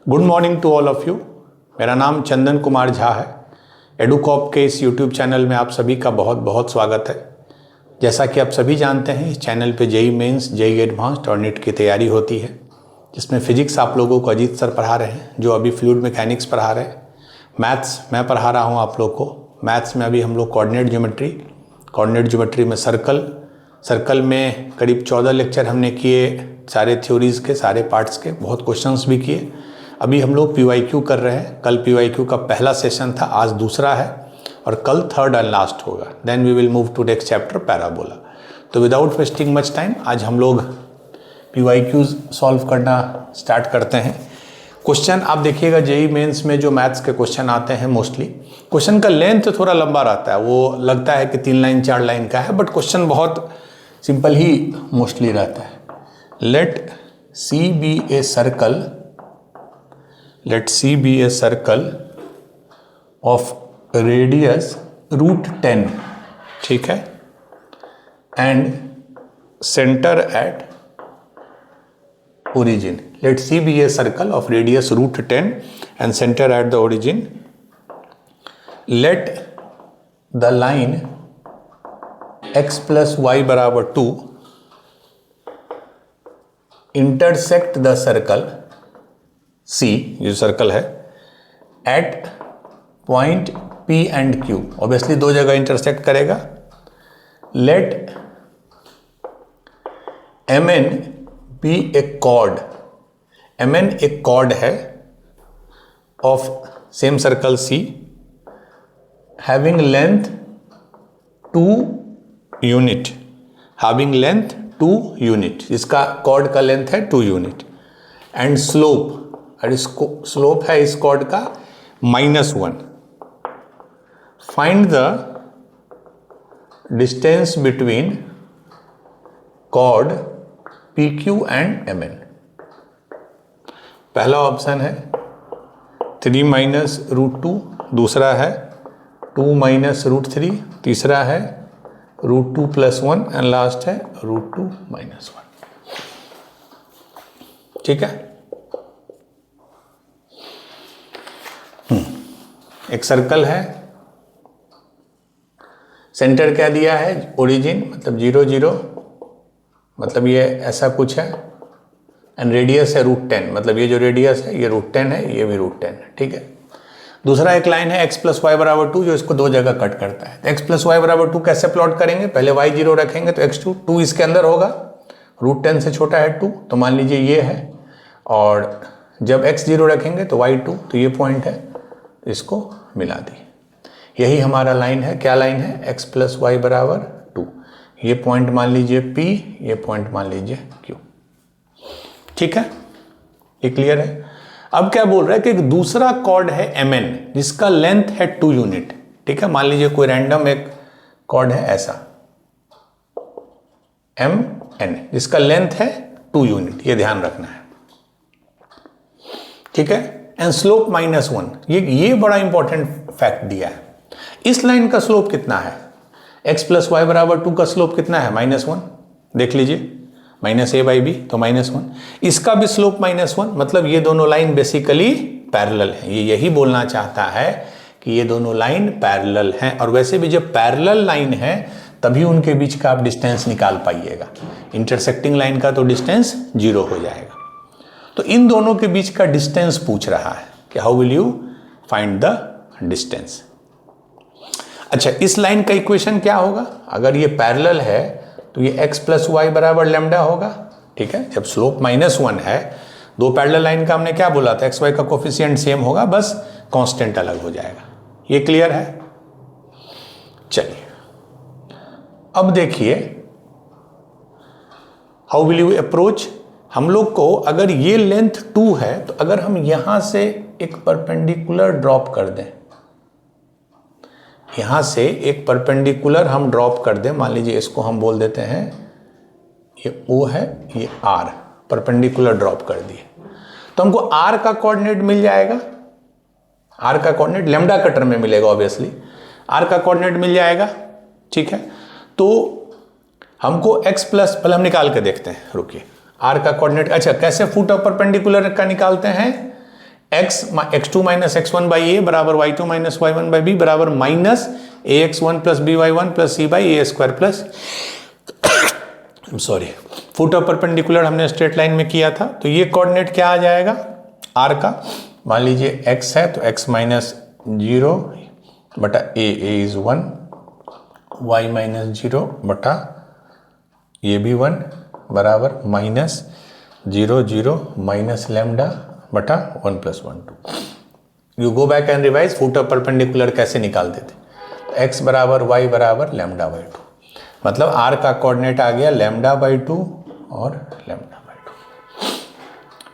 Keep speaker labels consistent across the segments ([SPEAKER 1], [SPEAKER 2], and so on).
[SPEAKER 1] Good morning to all of you. मेरा नाम चंदन कुमार झा है। एडुकॉप के इस यूट्यूब चैनल में आप सभी का बहुत बहुत स्वागत है। जैसा कि आप सभी जानते हैं, इस चैनल पे जेईई मेंस, जेईई एडवांस्ड और नीट की तैयारी होती है, जिसमें फिजिक्स आप लोगों को अजीत सर पढ़ा रहे हैं, जो अभी फ्लूइड मैकेनिक्स पढ़ा रहे हैं। मैथ्स मैं पढ़ा रहा हूँ आप लोग को। मैथ्स में अभी हम लोग कोऑर्डिनेट ज्योमेट्री में सर्कल में करीब 14 लेक्चर हमने किए, सारे थ्योरीज़ के, सारे पार्ट्स के, बहुत क्वेश्चंस भी किए। अभी हम लोग PYQ कर रहे हैं। कल PYQ का पहला सेशन था, आज दूसरा है और कल थर्ड एंड लास्ट होगा। Then we will move to next chapter parabola. तो विदाउट वेस्टिंग मच टाइम आज हम लोग PYQs सॉल्व करना स्टार्ट करते हैं। क्वेश्चन आप देखिएगा, जेईई मेंस में जो मैथ्स के क्वेश्चन आते हैं मोस्टली, क्वेश्चन का लेंथ थोड़ा लंबा रहता है। वो लगता है कि 3 लाइन 4 लाइन का है, बट क्वेश्चन बहुत सिंपल ही मोस्टली रहता है। Let C be a circle of radius √10, ठीक है, and center at origin. Let C be a circle of radius √10 and center at the origin. Let the line x plus y बराबर 2 intersect the circle C, जो circle है, at point P and Q। Obviously दो जगह intersect करेगा। Let Mn be a chord. Mn एक chord है of same circle C, having length 2 unit, जिसका chord का लेंथ है 2 यूनिट, एंड स्लोप, और इसको स्लोप है इस कॉर्ड का -1। Find the distance between chord PQ and Mn। पहला ऑप्शन है 3 - √2, दूसरा है 2 - √3, तीसरा है √2 + 1 एंड लास्ट है √2 - 1। ठीक है। एक सर्कल है, सेंटर क्या दिया है, ओरिजिन, मतलब 0 0, मतलब ये ऐसा कुछ है, एंड रेडियस है √10, मतलब ये जो रेडियस है ये √10 है, ये भी √10 है। ठीक है। दूसरा एक लाइन है x + y = 2, जो इसको दो जगह कट करता है। तो x + y = 2 कैसे प्लॉट करेंगे, पहले y 0 रखेंगे तो x2 इसके अंदर होगा, √10 से छोटा है 2, तो मान लीजिए ये है, और जब x 0 रखेंगे तो y 2, तो ये पॉइंट है, तो इसको मिला दी। यही हमारा लाइन है। क्या लाइन है, x + y = 2। ये पॉइंट मान लीजिए P, ये पॉइंट मान लीजिए Q। ठीक है, ये क्लियर है। अब क्या बोल रहा है कि एक दूसरा कॉर्ड है Mn, जिसका लेंथ है 2 यूनिट। ठीक है, मान लीजिए कोई रैंडम एक कॉर्ड है ऐसा Mn, जिसका लेंथ है 2 यूनिट, ये ध्यान रखना है। ठीक है, एंड स्लोप -1, ये बड़ा इंपॉर्टेंट फैक्ट दिया है। इस लाइन का स्लोप कितना है, x + y = 2 का स्लोप कितना है, -1। देख लीजिए, -a/b, तो -1। इसका भी स्लोप -1, मतलब ये दोनों लाइन बेसिकली पैरेलल है। ये यही बोलना चाहता है कि ये दोनों लाइन पैरेलल हैं, और वैसे भी जब पैरेलल लाइन है तभी उनके बीच का आप डिस्टेंस निकाल पाइएगा। इंटरसेक्टिंग लाइन का तो डिस्टेंस 0 हो जाएगा। तो इन दोनों के बीच का डिस्टेंस पूछ रहा है कि how will you find the distance. अच्छा, इस लाइन का इक्वेशन क्या होगा, अगर ये पैरेलल है तो ये x + y = लैम्डा होगा। ठीक है, जब स्लोप -1 है, दो पैरेलल लाइन का हमने क्या बोला था, x y का कोफिशिएंट सेम होगा, बस कांस्टेंट अलग हो जाएगा। ये क्लियर है। चलिए अब देखिए, हाउ विल यू अप्रोच। हम लोग को अगर ये लेंथ 2 है, तो अगर हम यहां से एक परपेंडिकुलर ड्रॉप कर दें, यहां से एक परपेंडिकुलर हम ड्रॉप कर दें, मान लीजिए इसको हम बोल देते हैं, ये O है, ये R, परपेंडिकुलर ड्रॉप कर दिए, तो हमको R का कोऑर्डिनेट मिल जाएगा। R का कोऑर्डिनेट लैम्डा का टर्म में मिलेगा, ऑब्वियसली R का कोऑर्डिनेट मिल जाएगा। ठीक है, तो हमको x प्लस, पहले हम निकाल के देखते हैं, रुकिए, R का कोऑर्डिनेट। अच्छा, कैसे फुट ऑफ परपेंडिकुलर का निकालते हैं, x2 minus x one by A बराबर y2 minus y1 by B बराबर minus ax1 plus by1 plus c by A square plus sorry foot of perpendicular हमने स्ट्रेट लाइन में किया था। तो ये कोऑर्डिनेट क्या आ जाएगा r का, मान लीजिए x है तो x माइनस 0 बटा a इज 1, y माइनस 0 बटा ये भी 1 बराबर माइनस 0 0 माइनस लैम्डा बटा 1 plus 1 2। You go back and revise foot of perpendicular कैसे निकालते थे, x बराबर y बराबर लैम्डा बाई 2, मतलब r का कोऑर्डिनेट आ गया लैम्डा बाई 2 और लैम्डा बाई 2,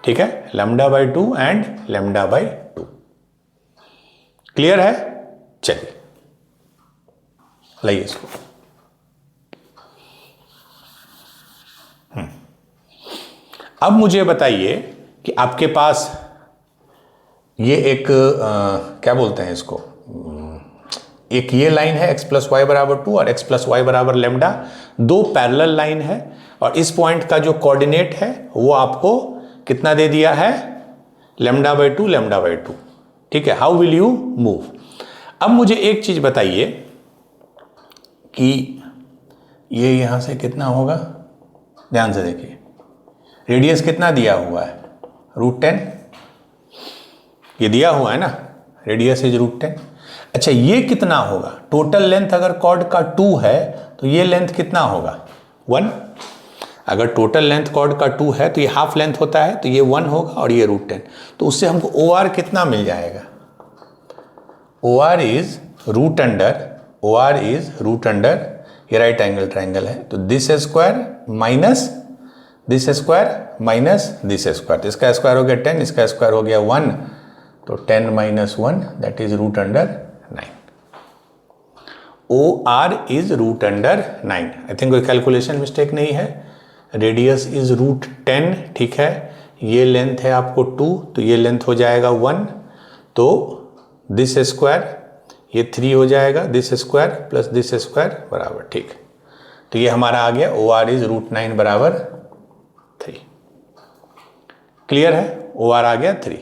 [SPEAKER 1] ठीक है, lambda by 2 and lambda by 2। Clear है? चलिए लाइए इसको। अब मुझे बताइए कि आपके पास ये एक क्या बोलते हैं इसको, एक ये लाइन है x प्लस वाई बराबर 2 और x प्लस वाई बराबर लैम्डा, दो पैरेलल लाइन है और इस पॉइंट का जो कोऑर्डिनेट है वो आपको कितना दे दिया है, लैम्डा बाई 2 लैम्डा बाई 2, ठीक है। How will you move? अब मुझे एक चीज बताइए कि ये यहां से कितना होगा, ध्यान से देखिए, रेडियस कितना दिया हुआ है, √10, ये दिया हुआ है ना, रेडियस इज √10। अच्छा ये कितना होगा, टोटल लेंथ अगर कॉर्ड का 2 है तो ये लेंथ कितना होगा 1, अगर टोटल लेंथ कॉर्ड का 2 है तो ये हाफ लेंथ होता है तो ये 1 होगा और ये √10, तो उससे हमको OR कितना मिल जाएगा, OR इज रूट अंडर ये राइट एंगल ट्राइंगल है तो this square minus this square minus this square, तो इसका स्क्वायर हो गया 10, इसका स्क्वायर हो गया 1, तो 10 minus 1 that is √9। OR is √9। I think कोई कैलकुलेशन मिस्टेक नहीं है, रेडियस इज √10, ठीक है, ये लेंथ है आपको 2 तो ये लेंथ हो जाएगा 1, तो दिस स्क्वायर ये 3 हो जाएगा, this square plus this square बराबर, ठीक, तो ये हमारा आ गया OR इज √9 बराबर 3। क्लियर है? OR आ गया 3।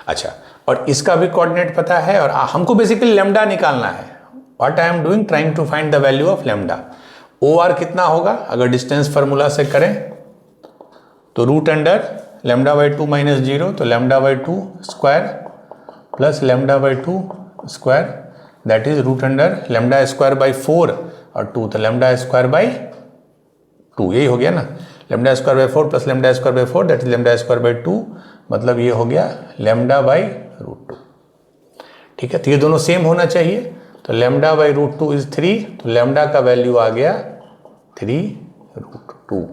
[SPEAKER 1] अच्छा, और इसका भी कोऑर्डिनेट पता है और हमको बेसिकली लैम्डा निकालना है। What I am doing, trying to find the value of lambda. OR कितना होगा अगर डिस्टेंस फार्मूला से करें तो लैम्डा बाई 2 माइनस 0, तो lambda by 2 square plus lambda by 2 square that is lambda square by 4 और 2, तो लैम्डा स्क्वायर बाई 2, यही हो गया ना, lambda square by 4 plus lambda square by 4 that is lambda square by 2, मतलब ये हो गया लैम्डा बाई √2, ठीक है, तो ये दोनों सेम होना चाहिए, तो लैम्डा बाई √2 इज 3, तो लैम्डा का वैल्यू आ गया 3√2,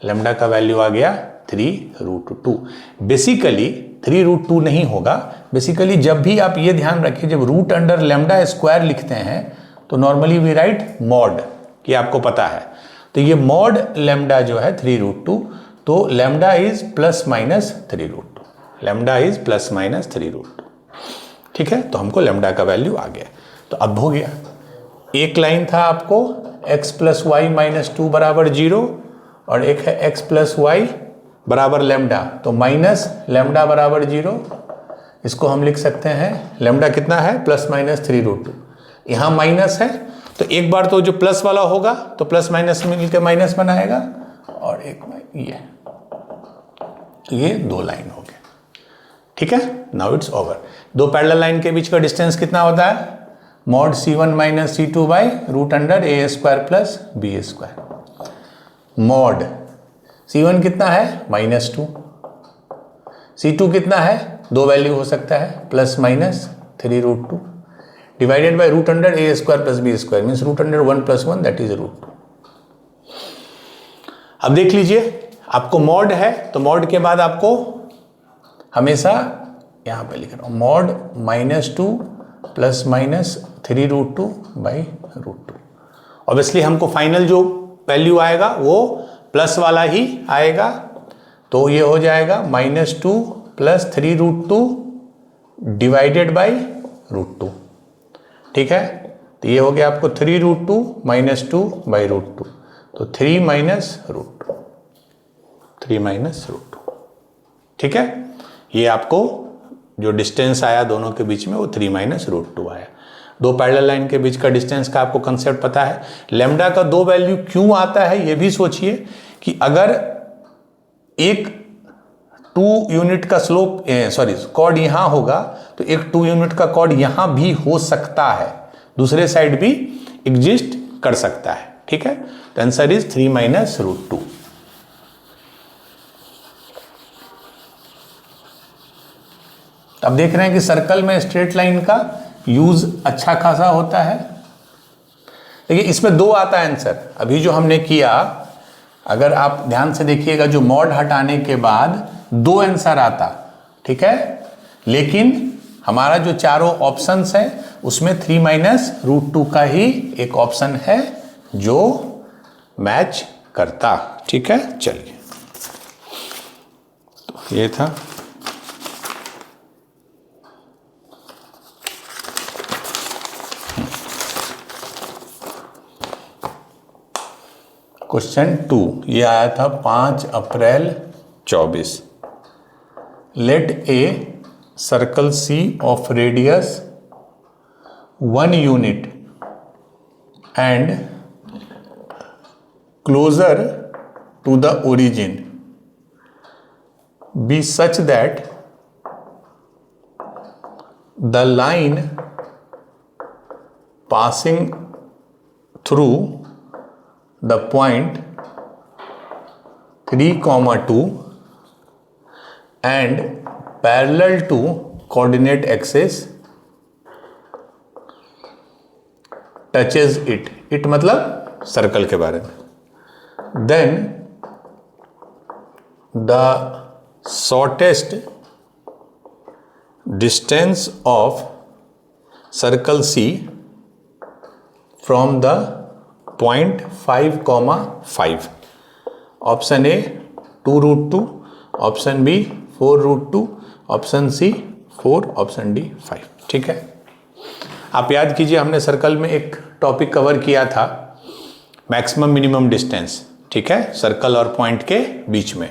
[SPEAKER 1] लैम्डा का वैल्यू आ गया 3√2। बेसिकली 3√2 नहीं होगा, बेसिकली जब भी आप ये ध्यान रखिए जब रूट अंडर लैम्डा स्क्वायर लिखते हैं तो नॉर्मली वी राइट मॉड, कि आपको पता है, तो ये मॉड लैम्डा जो है 3√2, तो lambda is plus minus 3√2, lambda is plus minus 3√2, ठीक है, तो हमको लैम्डा का वैल्यू आ गया। तो अब हो गया, एक लाइन था आपको x प्लस वाई माइनस 2 बराबर 0 और एक है x प्लस वाई बराबर लैम्डा, तो माइनस लैम्डा बराबर 0, इसको हम लिख सकते हैं लैम्डा कितना है प्लस माइनस 3√2, यहाँ माइनस है तो एक बार तो जो प्लस वाला होगा तो प्लस माइनस मिलकर माइनस बनाएगा और एक ये, तो ये दो लाइन हो गए, ठीक है। Now it's over. दो पैरेलल लाइन के बीच का डिस्टेंस कितना होता है, mod C1 minus C2 by √a square plus b square. Mod C1 कितना है -2, C2 कितना है, दो वैल्यू हो सकता है plus minus 3√2 divided by √a square plus b square means √1 plus 1 that is √2। अब देख लीजिए, आपको मॉड है तो मॉड के बाद आपको हमेशा यहां पे लिख रहा हूं mod -2 plus minus 3√2 by √2। Obviously हमको फाइनल जो वैल्यू आएगा वो प्लस वाला ही आएगा, तो ये हो जाएगा -2 प्लस 3√2 डिवाइडेड बाई √2, ठीक है, तो ये हो गया आपको 3√2 -2 बाई √2, तो 3 माइनस √2, ठीक है, ये आपको जो डिस्टेंस आया दोनों के बीच में वो 3 माइनस रूट 2 आया। दो पैरेलल लाइन के बीच का डिस्टेंस का आपको कंसेप्ट पता है। लैम्डा का 2 वैल्यू क्यों आता है ये भी सोचिए कि अगर एक 2 यूनिट का स्लोप कॉर्ड यहां होगा तो एक 2 यूनिट का कॉर्ड यहां भी हो सकता है, दूसरे साइड भी एग्जिस्ट कर सकता है। ठीक है, तो आंसर इज 3 माइनस रूट 2। अब देख रहे हैं कि सर्कल में स्ट्रेट लाइन का यूज अच्छा खासा होता है। देखिए इसमें 2 आता है आंसर। अभी जो हमने किया, अगर आप ध्यान से देखिएगा, जो मॉड हटाने के बाद 2 आंसर आता, ठीक है, लेकिन हमारा जो चारों ऑप्शंस है उसमें 3 माइनस रूट 2 का ही एक ऑप्शन है जो मैच करता। ठीक है, चलिए, तो ये था। क्वेश्चन 2 ये आया था 5 April 24। Let a circle C of radius 1 unit and closer to the origin be such that the line passing through the point 3, 2 and parallel to coordinate axis touches it. it मतलब circle के बारे में। then the shortest distance of circle C from the point 5, option A 2 root 2, option B 4 root 2, option C 4, option D 5। ठीक है, आप याद कीजिए हमने सर्कल में एक टॉपिक कवर किया था, मैक्सिमम मिनिमम डिस्टेंस। ठीक है, सर्कल और पॉइंट के बीच में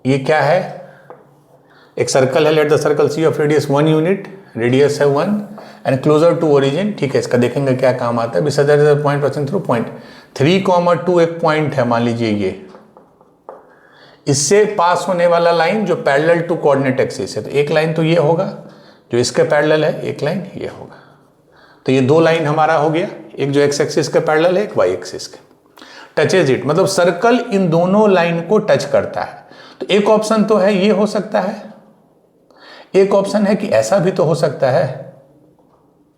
[SPEAKER 1] ये क्या है, एक सर्कल है, let the circle C of radius 1 unit, radius है 1 एंड क्लोजर टू ओरिजिन। ठीक है, इसका देखेंगे क्या काम आता है। Beside point passing through point 3, 2 एक पॉइंट है, मान लीजिए ये, इससे पास होने वाला लाइन जो पैरेलल टू कोऑर्डिनेट एक्सिस है, तो एक लाइन तो ये होगा जो इसके पैरेलल है, एक लाइन ये होगा, तो ये 2 लाइन हमारा हो गया, एक जो एक्स एक्सिस के पैरेलल है, एक वाई एक्सिस के। टचेज इट मतलब सर्कल इन दोनों लाइन को टच करता है। तो एक ऑप्शन तो है ये हो सकता है, एक ऑप्शन है कि ऐसा भी तो हो सकता है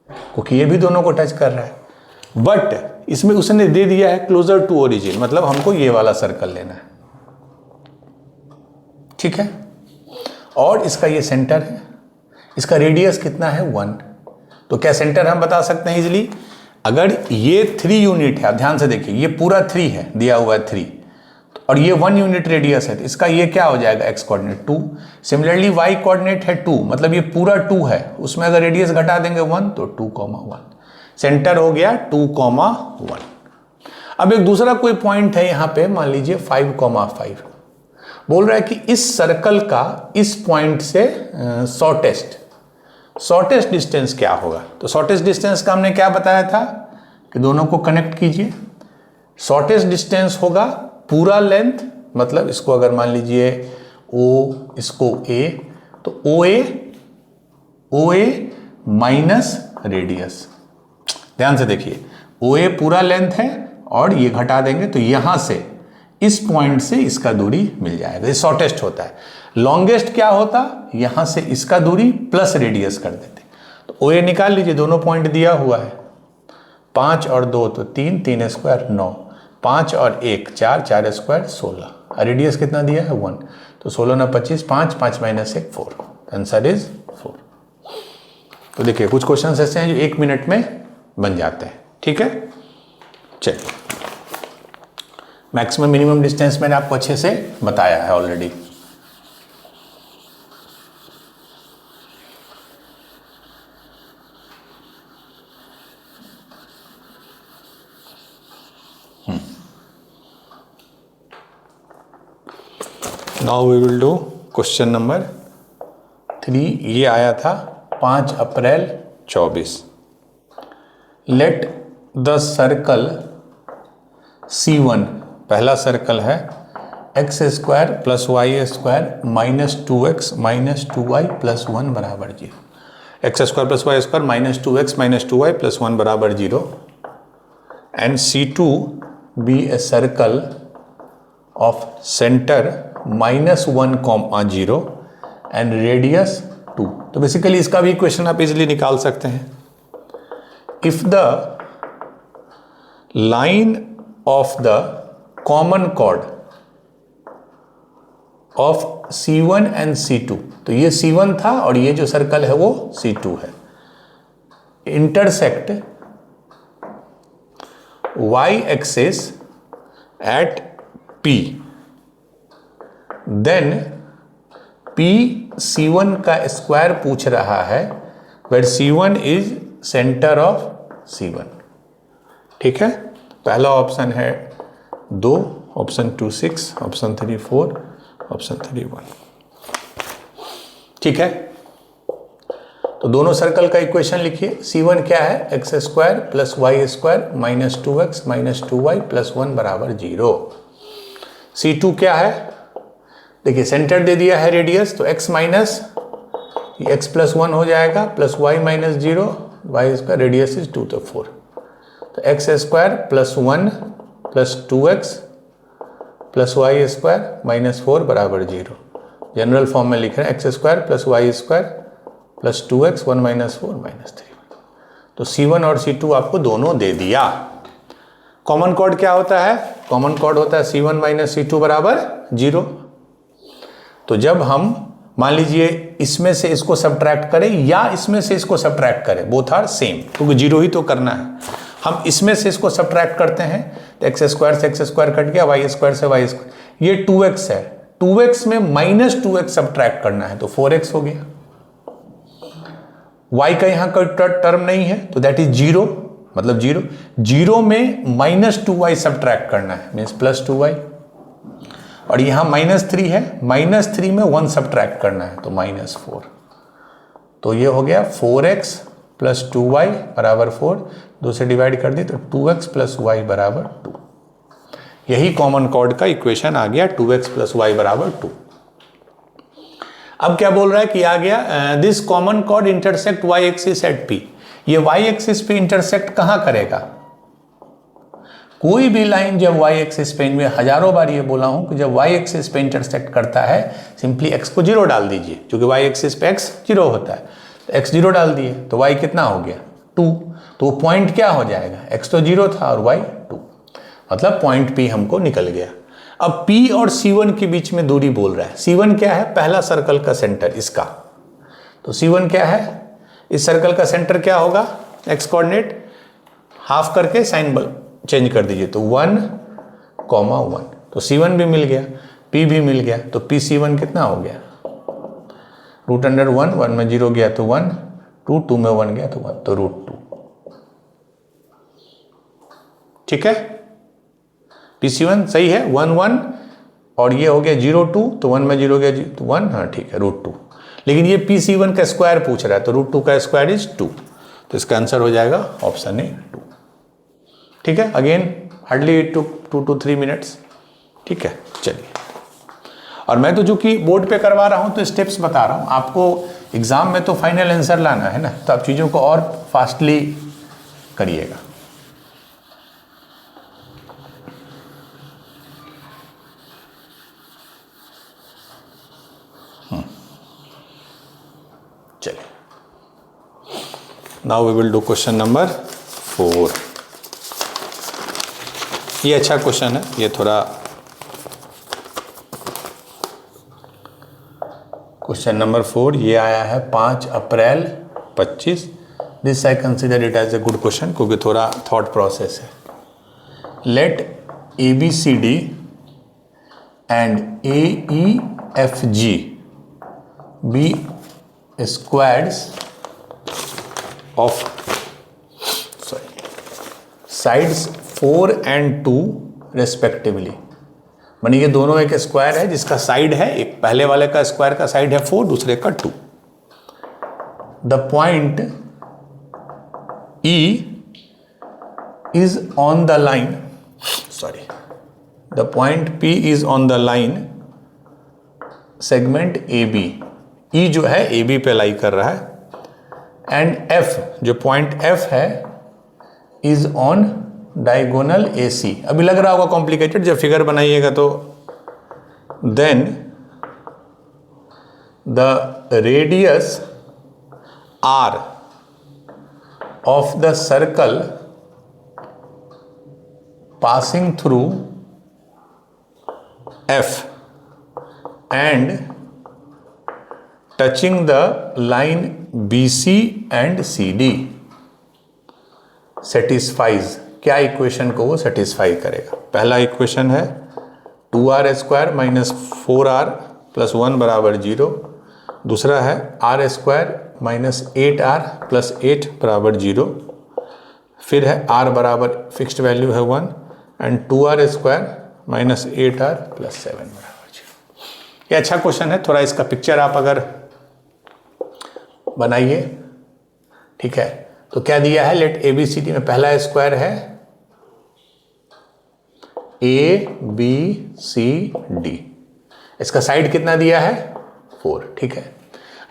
[SPEAKER 1] क्योंकि ये भी दोनों को टच कर रहा है, बट इसमें उसने दे दिया है क्लोजर टू ओरिजिन, मतलब हमको ये वाला सर्कल लेना है। ठीक है, और इसका ये सेंटर है, इसका रेडियस कितना है 1, तो क्या सेंटर हम बता सकते हैं इजीली। अगर ये 3 यूनिट है, आप ध्यान से देखिए, ये पूरा 3 है, दिया हुआ है 3, और ये 1 यूनिट रेडियस है, तो इसका ये क्या हो जाएगा, x coordinate 2। Similarly y coordinate है 2, मतलब ये पूरा 2 है, उसमें अगर रेडियस घटा देंगे 1 तो 2, 1, सेंटर हो गया 2, 1। अब एक दूसरा कोई पॉइंट है यहां पे, मान लीजिए 5, 5 बोल रहा है कि इस सर्कल का इस पॉइंट से शॉर्टेस्ट डिस्टेंस क्या होगा। तो शॉर्टेस्ट डिस्टेंस का हमने क्या बताया था कि दोनों को कनेक्ट कीजिए। शॉर्टेस्ट डिस्टेंस होगा पूरा लेंथ, मतलब इसको अगर मान लीजिए O, इसको A, तो OA माइनस रेडियस। ध्यान से देखिए, OA पूरा लेंथ है और ये घटा देंगे तो यहां से इस पॉइंट से इसका दूरी मिल जाएगा, ये शॉर्टेस्ट होता है। लॉन्गेस्ट क्या होता, यहां से इसका दूरी प्लस रेडियस कर देते, तो OA निकाल लीजिए, दोनों पॉइंट दिया हुआ है, 5 और 2 तो 3, 3 स्क्वायर 9, 5 और 1 4, 4 स्क्वायर 16, रेडियस कितना दिया है 1, तो 16 ना 25, 5, 5 माइनस 1 4, आंसर इज 4। तो देखिए कुछ क्वेश्चन ऐसे हैं जो 1 मिनट में बन जाते हैं। ठीक है, चलिए, मैक्सिमम मिनिमम डिस्टेंस मैंने आपको अच्छे से बताया है already. Now we will do question number 3 ये आया था 5 April 24। Late the circle C1, पहला सर्कल है x square plus y square minus 2x minus 2y plus 1 बराबर 0। X square plus y square minus 2x minus 2y plus 1 बराबर 0 and C2 be a circle of centre -1, 0 and radius 2। तो basically इसका भी equation आप easily निकाल सकते हैं। If the line of the common chord of C1 and C2, तो ये C1 था और ये जो सर्कल है वो C2 है, intersect y axis at P, then P C1 का स्क्वायर पूछ रहा है, where C1 is centre of C1। ठीक है, पहला ऑप्शन है 2, ऑप्शन 2 6, ऑप्शन 3 4, ऑप्शन 3 1। ठीक है, तो दोनों सर्कल का इक्वेशन लिखिए। C1 क्या है, x square plus y square minus 2x minus 2y plus 1 बराबर 0। C2 क्या है, देखिए सेंटर दे दिया है रेडियस, तो x माइनस x प्लस 1 हो जाएगा plus y minus 0, y square radius is 2 तो 4, तो x square plus 1 plus 2x plus y square minus 4 बराबर 0। जनरल फॉर्म में लिख रहे हैं x square plus y square plus 2x 1 minus 4 minus 3। तो C1 और C2 आपको दोनों दे दिया। कॉमन कॉर्ड क्या होता है, कॉमन कॉर्ड होता है C1 माइनस C2 बराबर 0। तो जब हम मान लीजिए इसमें से इसको सब्ट्रैक्ट करें या इसमें से इसको सब्ट्रैक्ट करें, बोथ आर सेम, क्योंकि 0 ही तो करना है। हम इसमें से इसको सब्ट्रैक्ट करते हैं तो एक्स स्क्वायर से एक्स स्क्वायर कट गया, वाई स्क्वायर से वाई स्क्वायर, ये 2x है, 2x में माइनस 2x सब्ट्रैक्ट करना है तो 4x हो गया। y का यहाँ कोई टर्म नहीं है तो दैट इज 0, मतलब 0, 0 में माइनस 2y सब्ट्रैक्ट करना है मीन्स प्लस 2y, और यहाँ -3 है, -3 में 1 सब्ट्रैक्ट करना है तो -4। तो ये हो गया 4x प्लस 2y बराबर 4, 2 से डिवाइड कर दी तो 2x प्लस वाई बराबर 2। यही कॉमन कॉर्ड का इक्वेशन आ गया, 2x प्लस वाई बराबर 2। अब क्या बोल रहा है कि आ गया this common chord intersect y axis at P। ये y एक्सिस पे इंटरसेक्ट कहां करेगा, कोई भी लाइन जब y एक्सिस पे, इनमें हजारों बार ये बोला हूं कि जब y एक्सिस पे इंटरसेक्ट करता है सिंपली x को 0 डाल दीजिए, क्योंकि y एक्सिस पे x 0 होता है, तो x 0 डाल दिए तो y कितना हो गया 2, तो वो पॉइंट क्या हो जाएगा, x तो 0 था और y 2, मतलब पॉइंट P हमको निकल गया। अब P और C1 के बीच में दूरी बोल रहा है। C1 क्या है, पहला सर्कल का सेंटर इसका, तो C1 क्या है, इस सर्कल का सेंटर क्या होगा, x कोऑर्डिनेट हाफ करके साइन चेंज कर दीजिए तो 1, 1, तो C1 भी मिल गया, P भी मिल गया, तो PC1 कितना हो गया, √1, 1 में 0 गया तो 1, 2 में 1 गया तो 1, तो √2। ठीक है, PC1 सही है, 1, 1 और ये हो गया 0, 2, तो 1 में 0 गया तो 1, हाँ ठीक है √2। लेकिन ये PC1 का स्क्वायर पूछ रहा है तो √2 का स्क्वायर इज 2, तो इसका आंसर हो जाएगा ऑप्शन ए 2। ठीक है, again hardly it took 2 to 3 minutes. ठीक है, चलिए, और मैं तो जो कि बोर्ड पे करवा रहा हूँ तो स्टेप्स बता रहा हूँ, आपको एग्जाम में तो फाइनल आंसर लाना है ना, तो आप चीज़ों को और फास्टली करिएगा। चलिए, now we will do question number 4। ये अच्छा क्वेश्चन है, ये थोड़ा क्वेश्चन नंबर 4 ये आया है 5 April 25। This I consider it as a good question, क्योंकि थोड़ा थॉट प्रोसेस है। Let ABCD and AEFG be squares of sides 4 and 2 respectively. मानिए ये दोनों एक स्क्वायर है जिसका साइड है, एक पहले वाले का स्क्वायर का साइड है 4, दूसरे का 2। The point E is on the line, sorry, the point P is on the line segment AB. E जो है AB पे लाई कर रहा है एंड F जो पॉइंट F है is on diagonal AC. अभी लग रहा होगा कॉम्प्लिकेटेड, जब फिगर बनाइएगा तो then the radius R of the circle passing through F and touching the line BC and CD satisfies. क्या इक्वेशन को वो सेटिस्फाई करेगा? पहला इक्वेशन है 2r square minus 4r plus 1 बराबर 0। दूसरा है r square minus 8r plus 8 बराबर 0। फिर है r बराबर फिक्स्ड वैल्यू है 1 and 2r square minus 8r plus 7 बराबर 0। ये अच्छा क्वेश्चन है, थोड़ा इसका पिक्चर आप अगर बनाइए, ठीक है। तो क्या दिया है, let A B C D में पहला स्क्वायर है ए बी सी डी, इसका साइड कितना दिया है 4, ठीक है।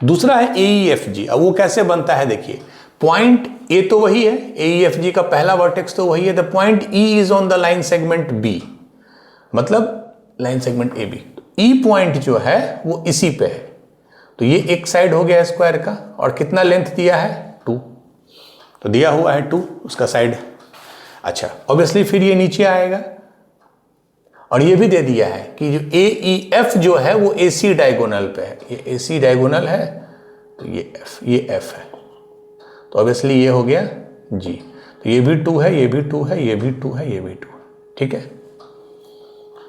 [SPEAKER 1] दूसरा है ए ई एफ जी। अब वो कैसे बनता है देखिए, पॉइंट ए तो वही है, ए ई एफ जी का पहला वर्टेक्स तो वही है। The point E is on the line segment B, मतलब line segment A B. E point जो है वो इसी पे है, तो ये एक साइड हो गया स्क्वायर का, और कितना लेंथ दिया है 2, तो दिया हुआ है 2 उसका साइड। अच्छा, ऑब्वियसली फिर ये नीचे आएगा, और ये भी दे दिया है कि जो ए ई एफ जो है वो ए सी डायगोनल पे है। ये ए सी डायगोनल है तो ये एफ है, तो ऑब्वियसली ये हो गया जी। तो ये भी 2 है, ये भी 2 है, ये भी 2 है, ये भी 2 है, ठीक है।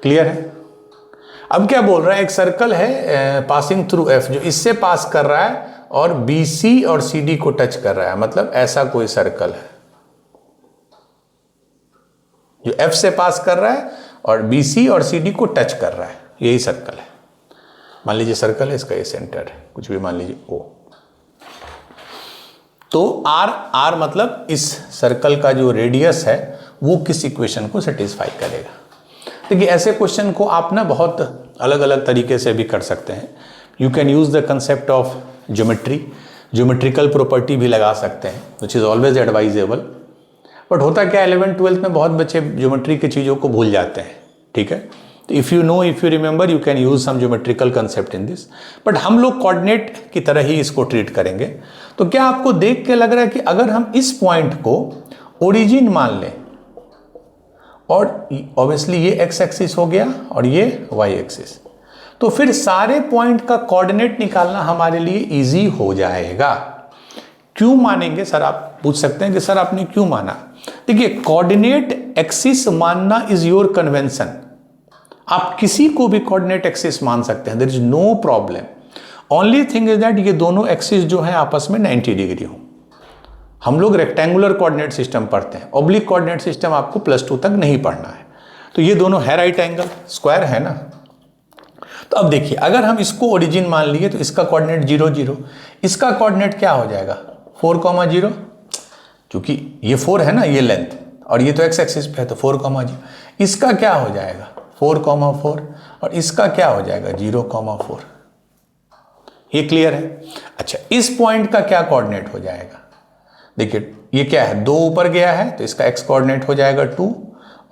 [SPEAKER 1] क्लियर है? अब क्या बोल रहा है, एक सर्कल है पासिंग थ्रू एफ जो इससे पास कर रहा है और बी सी और सी डी को टच कर रहा है, मतलब ऐसा कोई सर्कल है जो एफ से पास कर रहा है और बी सी और सी डी को टच कर रहा है, यही सर्कल है। मान लीजिए सर्कल है, इसका ये सेंटर है, कुछ भी मान लीजिए ओ। तो आर मतलब इस सर्कल का जो रेडियस है वो किस इक्वेशन को सेटिस्फाई करेगा। देखिए ऐसे क्वेश्चन को आप ना बहुत अलग अलग तरीके से भी कर सकते हैं। You can use the concept of geometry, geometrical property भी लगा सकते हैं, which is always advisable. But होता क्या, 11th-12th में बहुत बच्चे ज्योमेट्री की चीज़ों को भूल जाते हैं, ठीक है। तो if you know, if you remember, you can use some geometrical concept in this. But हम लोग कोऑर्डिनेट की तरह ही इसको ट्रीट करेंगे। तो क्या आपको देख के लग रहा है कि अगर हम इस पॉइंट को ओरिजिन मान लें, और ऑब्वियसली ये एक्स एक्सिस हो गया और ये वाई एक्सिस, तो फिर सारे पॉइंट का कोऑर्डिनेट निकालना हमारे लिए इजी हो जाएगा। क्यों मानेंगे सर, आप पूछ सकते हैं कि सर आपने क्यों माना। देखिए कोऑर्डिनेट एक्सिस मानना इज योर कन्वेंशन, आप किसी को भी कोऑर्डिनेट एक्सिस मान सकते हैं, there is no problem. Only thing is that ये दोनों एक्सिस जो है आपस में 90 डिग्री हो। हम लोग रेक्टेंगुलर कोऑर्डिनेट सिस्टम पढ़ते हैं, ऑब्लिक कोऑर्डिनेट सिस्टम आपको +2 तक नहीं पढ़ना है। तो ये दोनों है राइट एंगल, स्क्वायर है ना। तो अब देखिए अगर हम इसको ओरिजिन मान लिए तो इसका कोऑर्डिनेट 0 0, इसका कोऑर्डिनेट क्या हो जाएगा 4, 0, क्योंकि ये 4 है ना ये लेंथ, और ये तो एक्स एक्सिस पे है तो 4, 0। इसका क्या हो जाएगा 4, 4, और इसका क्या हो जाएगा 0, 4। ये क्लियर है। अच्छा, इस पॉइंट का क्या कोऑर्डिनेट हो जाएगा, देखिए ये क्या है 2 ऊपर गया है तो इसका एक्स कोऑर्डिनेट हो जाएगा 2,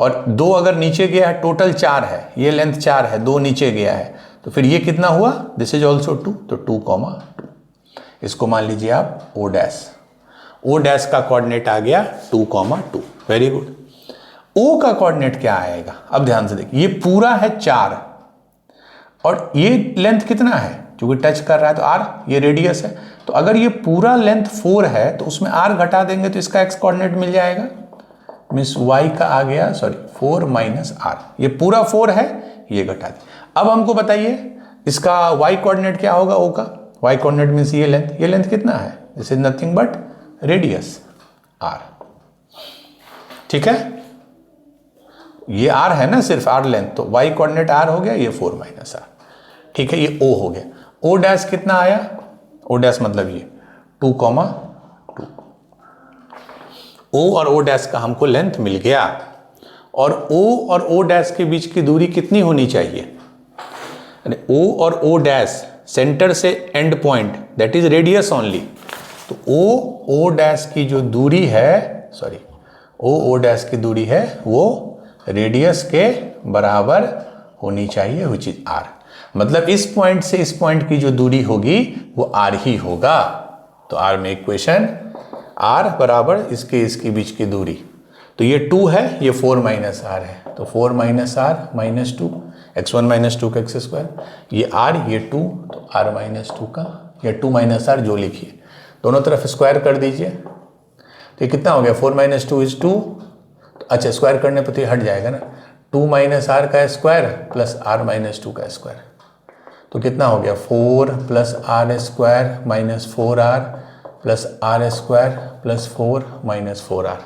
[SPEAKER 1] और 2 अगर नीचे गया है, टोटल 4 है, ये लेंथ 4 है, 2 नीचे गया है, तो फिर ये कितना हुआ, दिस इज ऑल्सो 2, तो 2, 2। इसको मान लीजिए आप ओ डैश, ओ डैश का कोऑर्डिनेट आ गया 2, 2। Very good. ओ का कोऑर्डिनेट क्या आएगा, अब ध्यान से देखिए, ये पूरा है 4 और ये लेंथ कितना है, क्योंकि टच कर रहा है तो आर, ये रेडियस है, तो अगर ये पूरा लेंथ 4 है तो उसमें आर घटा देंगे तो इसका एक्स कोऑर्डिनेट मिल जाएगा, मीन्स वाई का आ गया 4 माइनस आर। ये पूरा 4 है, ये घटा दे। अब हमको बताइए इसका वाई कोऑर्डिनेट क्या होगा, ओ का वाई कोऑर्डिनेट मीन्स ये लेंथ कितना है, this is nothing but radius R, ठीक है। ये आर है ना, सिर्फ आर लेंथ, तो वाई कोऑर्डिनेट आर हो गया, ये 4 माइनस आर, ठीक है। ये ओ हो गया। ओ डैश कितना आया, ओ डैश मतलब ये 2,2। O और O डैश का हमको लेंथ मिल गया, और O और O डैश के बीच की दूरी कितनी होनी चाहिए? O और O डैश सेंटर से and point, that is radius only. तो O डैश की जो दूरी है, O डैश की दूरी है वो रेडियस के बराबर होनी चाहिए, विच इज R। मतलब इस पॉइंट से इस पॉइंट की जो दूरी होगी वो R ही होगा। तो R में इक्वेशन R बराबर इसके बीच की दूरी, तो ये 2 है, ये 4 माइनस R है, तो 4 minus R minus 2, x1 minus 2 का x स्क्वायर, ये R ये 2, तो R माइनस 2 का, ये 2 माइनस R जो लिखिए, दोनों तरफ स्क्वायर कर दीजिए, तो ये कितना हो गया? 4 माइनस 2 इज 2, अच्छा स्क्वायर करने पर तो ये हट जाएगा ना, 2 माइनस R का स्क्वायर प्लस R माइनस 2 का स्क्वायर, तो कितना हो गया? 4 plus R square minus 4R plus R square plus 4 minus 4R,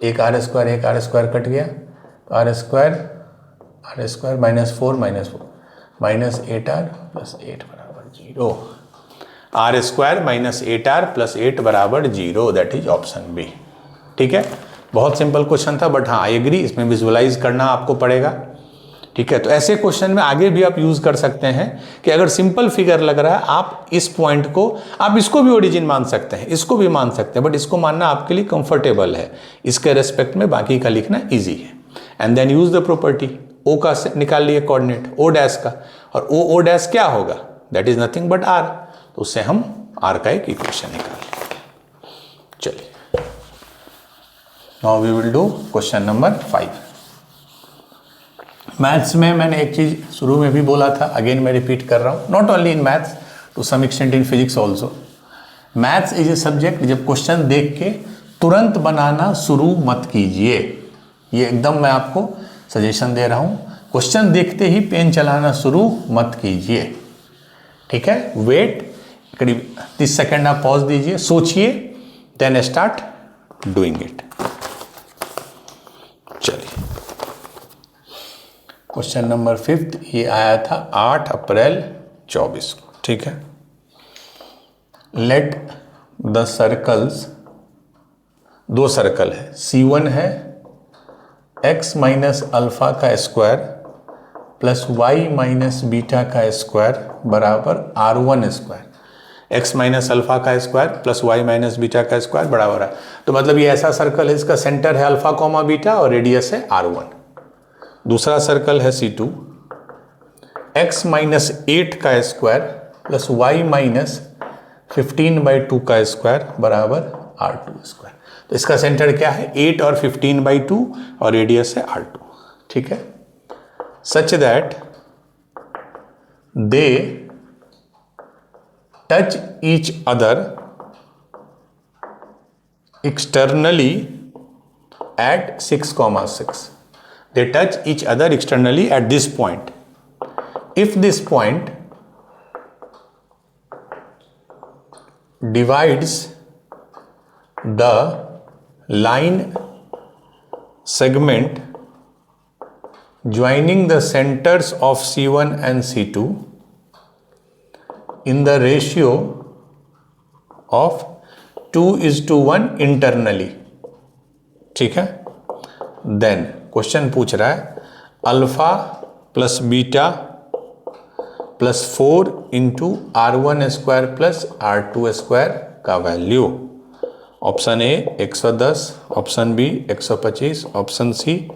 [SPEAKER 1] एक R स्क्वायर कट गया, तो R square minus 4 minus 8R plus 8 बराबर 0। R square minus 8R plus 8 बराबर 0, दैट इज ऑप्शन बी। ठीक है, बहुत सिंपल क्वेश्चन था, but हाँ आई एग्री, इसमें विजुअलाइज करना आपको पड़ेगा। ठीक है, तो ऐसे क्वेश्चन में आगे भी आप यूज कर सकते हैं कि अगर सिंपल फिगर लग रहा है, आप इस पॉइंट को, आप इसको भी ओरिजिन मान सकते हैं, इसको भी मान सकते हैं, बट इसको मानना आपके लिए कंफर्टेबल है, इसके रेस्पेक्ट में बाकी का लिखना इजी है। And then use the property, O का निकाल लिए कोऑर्डिनेट ओ डैश का, और ओ डैश क्या होगा? That is nothing but R, तो उससे हम आर का एक इक्वेशन निकाल। चलिए, now we will do question number 5। Maths में मैंने एक चीज़ शुरू में भी बोला था, अगेन मैं रिपीट कर रहा हूँ, not only in maths, to some extent in physics also. Maths is a subject, जब क्वेश्चन देख के तुरंत बनाना शुरू मत कीजिए, ये एकदम मैं आपको सजेशन दे रहा हूँ। क्वेश्चन देखते ही पेन चलाना शुरू मत कीजिए, ठीक है? वेट करीब 30 सेकेंड आप पॉज दीजिए, सोचिए, देन स्टार्ट डूइंग इट। चलिए, क्वेश्चन नंबर 5 ये आया था 8 अप्रैल 24 को, ठीक है? लेट द सर्कल्स, 2 सर्कल है, C1 है x माइनस अल्फा का square plus y minus beta का स्क्वायर बराबर R1 square, x minus alpha का square plus y minus beta का स्क्वायर बराबर है, तो मतलब ये ऐसा सर्कल है, इसका सेंटर है अल्फा कॉमा बीटा और रेडियस है R1। दूसरा सर्कल है C2, x माइनस 8 का स्क्वायर प्लस y माइनस 15/2 का स्क्वायर बराबर R2 स्क्वायर, तो इसका सेंटर क्या है? 8 और 15/2 और रेडियस है R2, ठीक है? Such that they touch each other externally at 6,6। They touch each other externally at this point. If this point divides the line segment joining the centers of C1 and C2 in the ratio of 2:1 internally, ठीक है? Then question पूछ रहा है alpha plus beta plus 4 into R1 square plus R2 square का value. Option A 110, option B 125, option C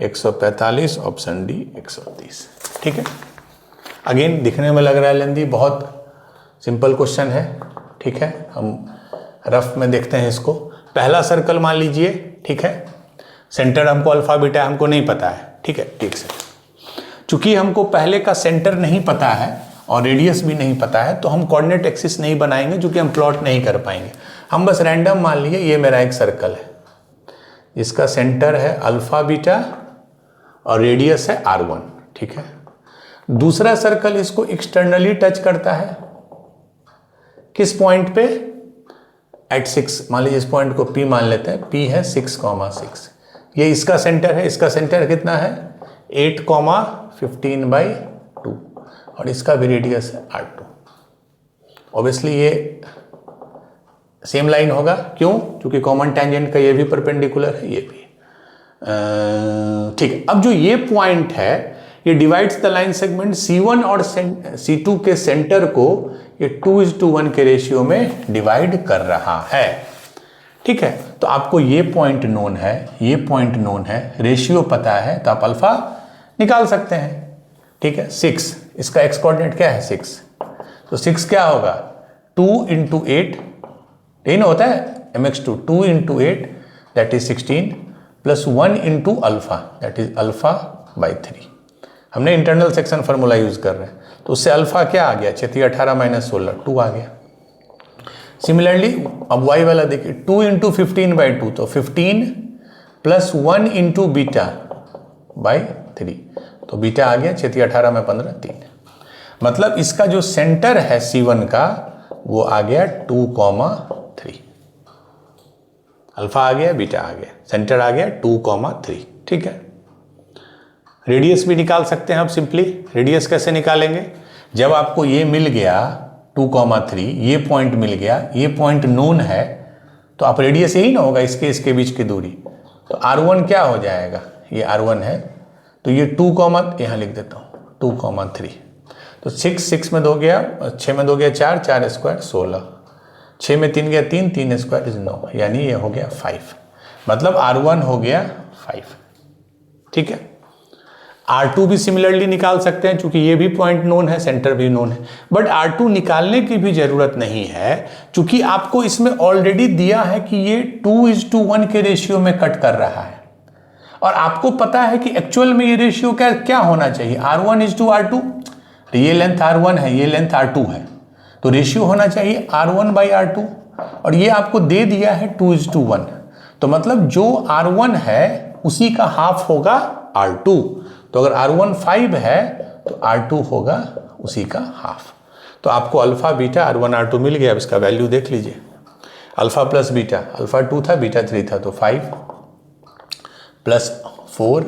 [SPEAKER 1] 145, option D 130, ठीक है? Again दिखने में लग रहा है लेंदी, बहुत सिंपल क्वेश्चन है, ठीक है? हम रफ में देखते हैं इसको। पहला सर्कल मान लीजिए, ठीक है? सेंटर हमको अल्फा बीटा हमको नहीं पता है, ठीक है? ठीक से, चूंकि हमको पहले का सेंटर नहीं पता है और रेडियस भी नहीं पता है, तो हम कोऑर्डिनेट एक्सिस नहीं बनाएंगे, क्योंकि हम प्लॉट नहीं कर पाएंगे। हम बस रैंडम मान लिए ये मेरा एक सर्कल है, इसका सेंटर है अल्फा बीटा और रेडियस है R1, ठीक है? दूसरा सर्कल इसको एक्सटर्नली टच करता है, किस पॉइंट पे? एट 6, मान लीजिए इस पॉइंट को P मान लेते हैं, P है 6,6, ये इसका सेंटर है, इसका सेंटर कितना है? 8,15/2 और इसका भी रेडियस है R2। ऑब्वियसली ये सेम लाइन होगा, क्यों? क्योंकि कॉमन टेंजेंट का ये भी परपेंडिकुलर है, ये भी। ठीक है, अब जो ये पॉइंट है ये divides the line segment C1 और C2 के सेंटर को ये 2:1 के रेशियो में डिवाइड कर रहा है। ठीक है, तो आपको ये पॉइंट नोन है, ये पॉइंट नोन है, रेशियो पता है, तो आप अल्फा निकाल सकते हैं। ठीक है, 6, इसका एक्स कोऑर्डिनेट क्या है? 6, तो 6 क्या होगा? 2 × 8, यही ना होता है mx2, 2 × 8 that is 16 plus 1 × alpha that is alpha by 3। हमने इंटरनल सेक्शन फार्मूला यूज कर रहे हैं, तो उससे अल्फा क्या आ गया? 18 - 16 2 आ गया। सिमिलरली अब y वाला देखिए, 2 × 15/2, तो 15 प्लस 1 × बीटा बाई 3, तो बीटा आ गया 18 में 15 3। मतलब इसका जो सेंटर है C1 का वो आ गया 2,3। अल्फा आ गया, बीटा आ गया, सेंटर आ गया 2,3। ठीक है, रेडियस भी निकाल सकते हैं आप सिंपली। रेडियस कैसे निकालेंगे? जब आपको ये मिल गया 2,3, ये पॉइंट मिल गया, ये पॉइंट नोन है, तो आप रेडियस यही ना होगा इसके बीच की दूरी, तो R1 क्या हो जाएगा? ये R1 है, तो ये 2, यहाँ लिख देता हूँ 2,3, तो 6 में 2 गया, 6 में 2 गया 4, 4 स्क्वायर 16, 6 में 3 गया 3, 3 स्क्वायर इज 9, यानी ये हो गया 5। मतलब R1 हो गया 5। ठीक है, R2 भी सिमिलरली निकाल सकते हैं, क्योंकि ये भी पॉइंट नोन है, सेंटर भी नोन है, बट R2 निकालने की भी जरूरत नहीं है, क्योंकि आपको इसमें ऑलरेडी दिया है कि ये 2:1 के रेशियो में कट कर रहा है, और आपको पता है कि एक्चुअल में ये रेशियो क्या होना चाहिए? R1:R2। तो ये लेंथ R1 है, ये लेंथ R2 है, तो रेशियो होना चाहिए R1/R2, और ये आपको दे दिया है 2:1, तो मतलब जो R1 है उसी का हाफ होगा R2। तो अगर R1 5 है तो R2 होगा उसी का हाफ। तो आपको अल्फा बीटा R1 R2 मिल गया। अब इसका वैल्यू देख लीजिए, अल्फा प्लस बीटा, अल्फा 2 था, बीटा 3 था, तो 5 प्लस 4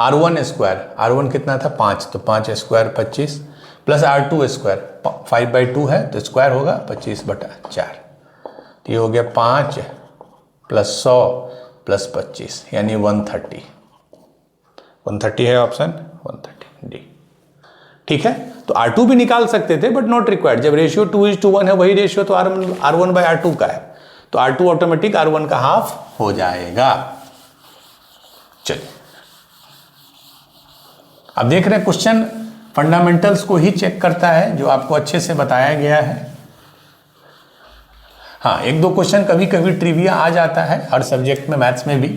[SPEAKER 1] R1 स्क्वायर, R1 कितना था? 5, तो 5 स्क्वायर 25 प्लस R2 स्क्वायर, 5/2 है तो स्क्वायर होगा 25/4, तो ये हो गया 5 प्लस 100 प्लस 25 यानी 130। 130 है ऑप्शन 130 डी। ठीक है, तो R2 भी निकाल सकते थे बट नॉट रिक्वायर्ड। जब रेशियो 2:1 है, वही रेशियो तो R1/R2 का है, तो R2 ऑटोमेटिक R1 का हाफ हो जाएगा। चलिए अब देख रहे हैं क्वेश्चन फंडामेंटल्स को ही चेक करता है, जो आपको अच्छे से बताया गया है। हाँ, 1-2 क्वेश्चन कभी कभी ट्रिविया आ जाता है हर सब्जेक्ट में, मैथ्स में भी,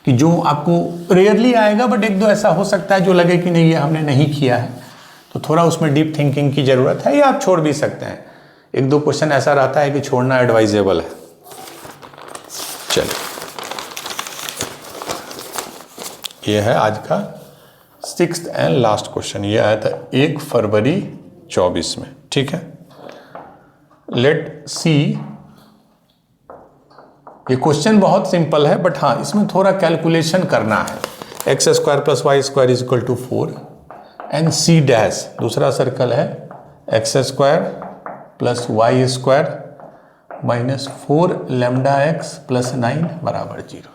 [SPEAKER 1] कि जो आपको रेयरली आएगा, बट 1-2 ऐसा हो सकता है जो लगे कि नहीं ये हमने नहीं किया है, तो थोड़ा उसमें डीप थिंकिंग की जरूरत है, या आप छोड़ भी सकते हैं। 1-2 क्वेश्चन ऐसा रहता है कि छोड़ना एडवाइजेबल है। चलिए, ये है आज का 6th एंड लास्ट क्वेश्चन। ये आया था 1 फरवरी 24 में। ठीक है, लेट सी। ये क्वेश्चन बहुत सिंपल है, बट हाँ इसमें थोड़ा कैलकुलेशन करना है। x² + y² = 4 and C dash, दूसरा सर्कल है x² + y² - 4 λx + 9 = 0।